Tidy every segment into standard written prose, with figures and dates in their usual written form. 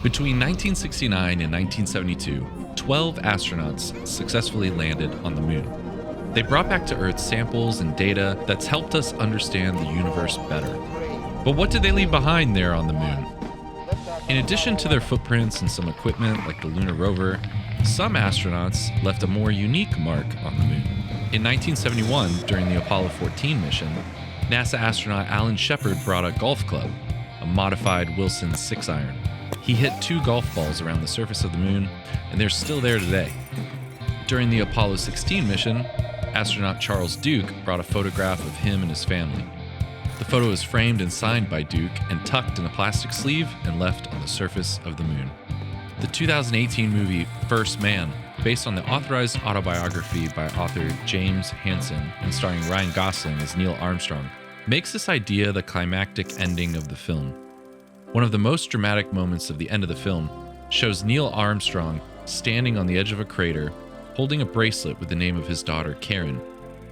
Between 1969 and 1972, 12 astronauts successfully landed on the moon. They brought back to Earth samples and data that's helped us understand the universe better. But what did they leave behind there on the moon? In addition to their footprints and some equipment like the lunar rover, some astronauts left a more unique mark on the moon. In 1971, during the Apollo 14 mission, NASA astronaut Alan Shepard brought a golf club, a modified Wilson 6-iron. He hit 2 golf balls around the surface of the moon, and they're still there today. During the Apollo 16 mission, astronaut Charles Duke brought a photograph of him and his family. The photo is framed and signed by Duke and tucked in a plastic sleeve and left on the surface of the moon. The 2018 movie First Man, based on the authorized autobiography by author James Hansen and starring Ryan Gosling as Neil Armstrong, makes this idea the climactic ending of the film. One of the most dramatic moments of the end of the film shows Neil Armstrong standing on the edge of a crater, holding a bracelet with the name of his daughter, Karen,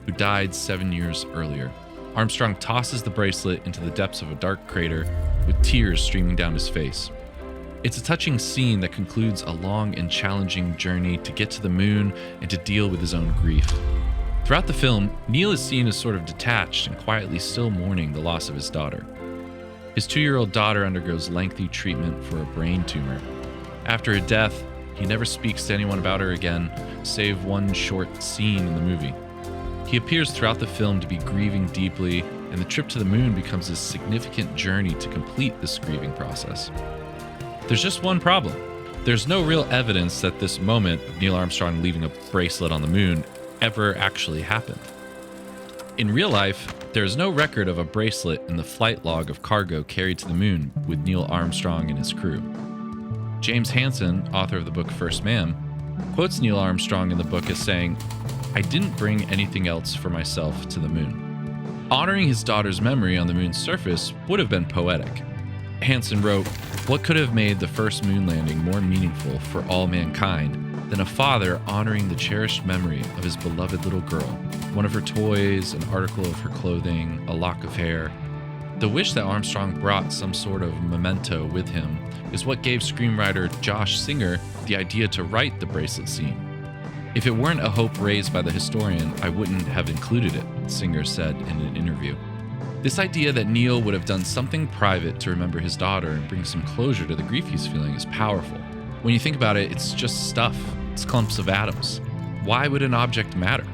who died 7 years earlier. Armstrong tosses the bracelet into the depths of a dark crater with tears streaming down his face. It's a touching scene that concludes a long and challenging journey to get to the moon and to deal with his own grief. Throughout the film, Neil is seen as sort of detached and quietly still mourning the loss of his daughter. His 2-year-old daughter undergoes lengthy treatment for a brain tumor. After her death, he never speaks to anyone about her again, save one short scene in the movie. He appears throughout the film to be grieving deeply, and the trip to the moon becomes a significant journey to complete this grieving process. There's just one problem. There's no real evidence that this moment of Neil Armstrong leaving a bracelet on the moon ever actually happened. In real life, there is no record of a bracelet in the flight log of cargo carried to the moon with Neil Armstrong and his crew. James Hansen, author of the book First Man, quotes Neil Armstrong in the book as saying, "I didn't bring anything else for myself to the moon." Honoring his daughter's memory on the moon's surface would have been poetic. Hansen wrote, "What could have made the first moon landing more meaningful for all mankind than a father honoring the cherished memory of his beloved little girl, one of her toys, an article of her clothing, a lock of hair?" The wish that Armstrong brought some sort of memento with him is what gave screenwriter Josh Singer the idea to write the bracelet scene. "If it weren't a hope raised by the historian, I wouldn't have included it," Singer said in an interview. This idea that Neil would have done something private to remember his daughter and bring some closure to the grief he's feeling is powerful. When you think about it, it's just stuff. It's clumps of atoms. Why would an object matter?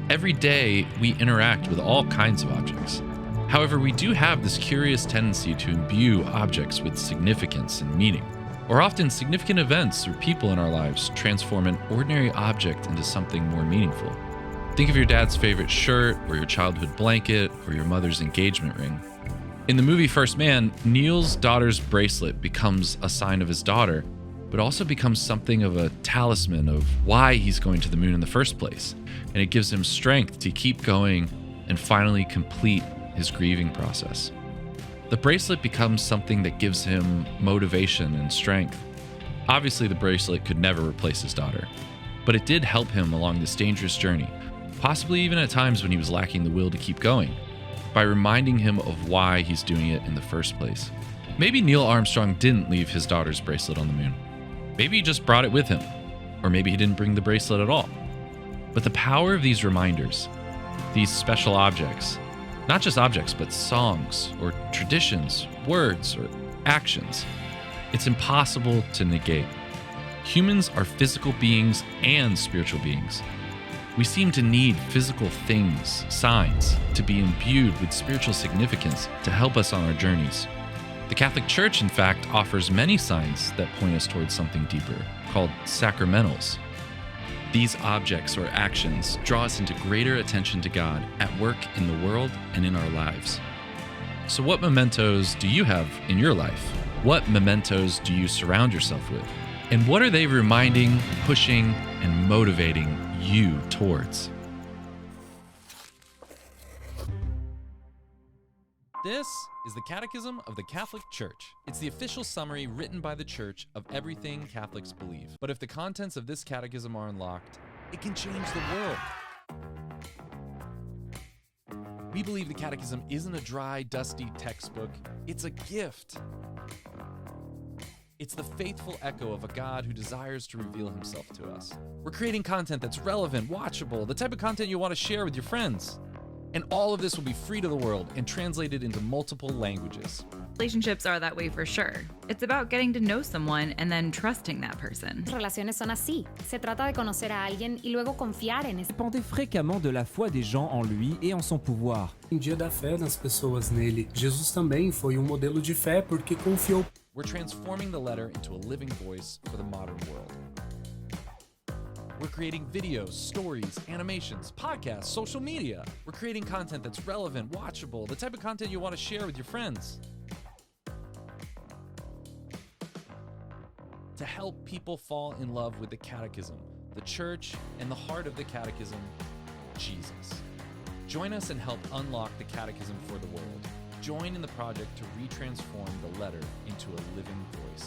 Every day, we interact with all kinds of objects. However, we do have this curious tendency to imbue objects with significance and meaning. Or often, significant events or people in our lives transform an ordinary object into something more meaningful. Think of your dad's favorite shirt, or your childhood blanket, or your mother's engagement ring. In the movie First Man, Neil's daughter's bracelet becomes a sign of his daughter, but also becomes something of a talisman of why he's going to the moon in the first place, and it gives him strength to keep going and finally complete his grieving process. The bracelet becomes something that gives him motivation and strength. Obviously, the bracelet could never replace his daughter, but it did help him along this dangerous journey, possibly even at times when he was lacking the will to keep going, by reminding him of why he's doing it in the first place. Maybe Neil Armstrong didn't leave his daughter's bracelet on the moon. Maybe he just brought it with him, or maybe he didn't bring the bracelet at all. But the power of these reminders, these special objects, not just objects, but songs or traditions, words or actions, it's impossible to negate. Humans are physical beings and spiritual beings. We seem to need physical things, signs, to be imbued with spiritual significance to help us on our journeys. The Catholic Church, in fact, offers many signs that point us towards something deeper, called Sacramentals. These objects or actions draw us into greater attention to God at work in the world and in our lives. So what mementos do you have in your life? What mementos do you surround yourself with? And what are they reminding, pushing, and motivating you towards? This is the Catechism of the Catholic Church. It's the official summary written by the Church of everything Catholics believe. But if the contents of this catechism are unlocked, it can change the world. We believe the Catechism isn't a dry, dusty textbook. It's a gift. It's the faithful echo of a God who desires to reveal himself to us. We're creating content that's relevant, watchable, the type of content you want to share with your friends. And all of this will be free to the world and translated into multiple languages. Relationships are that way for sure. It's about getting to know someone and then trusting that person. Relaciones son así. Se trata de conocer a alguien y luego confiar en ese. Dépendait fréquemment de la foi des gens en lui et en son pouvoir. Dependia da fé das pessoas nele. Jesus também foi modelo de fé porque confiou. We're transforming the letter into a living voice for the modern world. We're creating videos, stories, animations, podcasts, social media. We're creating content that's relevant, watchable, the type of content you want to share with your friends. To help people fall in love with the Catechism, the Church, and the heart of the Catechism, Jesus. Join us and help unlock the Catechism for the world. Join in the project to retransform the letter into a living voice.